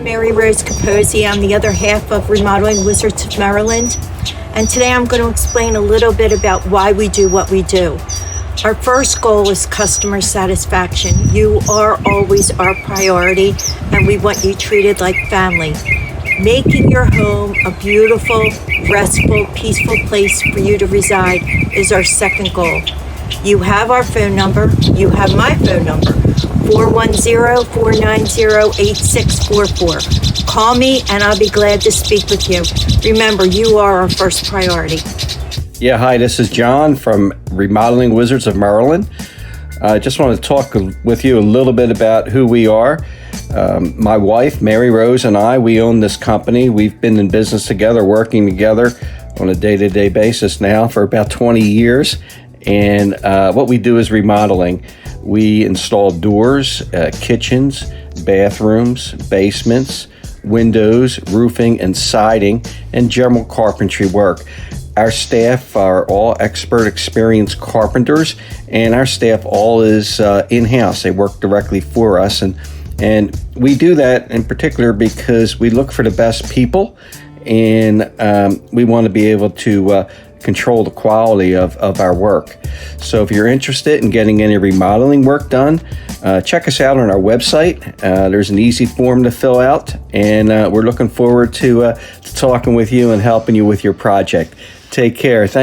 Marirose Capozzi. I'm the other half of Remodeling Wizards of Maryland. And today I'm going to explain a little bit about why we do what we do. Our first goal is customer satisfaction. You are always our priority, and we want you treated like family. Making your home a beautiful, restful, peaceful place for you to reside is our second goal. You have our phone number. You have my phone number, 410-490-8644. Call me and I'll be glad to speak with you. Remember, you are our first priority. Yeah, hi, this is John from Remodeling Wizards of Maryland. I just want to talk with you a little bit about who we are. My wife, Marirose, and I, we own this company. We've been in business together, working together on a day-to-day basis now for about 20 years. And what we do is remodeling. We install doors, kitchens, bathrooms, basements, windows, roofing, and siding, and general carpentry work. Our staff are all expert, experienced carpenters, and our staff all is in-house. They work directly for us, and we do that in particular because we look for the best people, and we want to be able to control the quality of our work. So if you're interested in getting any remodeling work done, check us out on our website. There's an easy form to fill out, and we're looking forward to talking with you and helping you with your project. Take care. Thank you.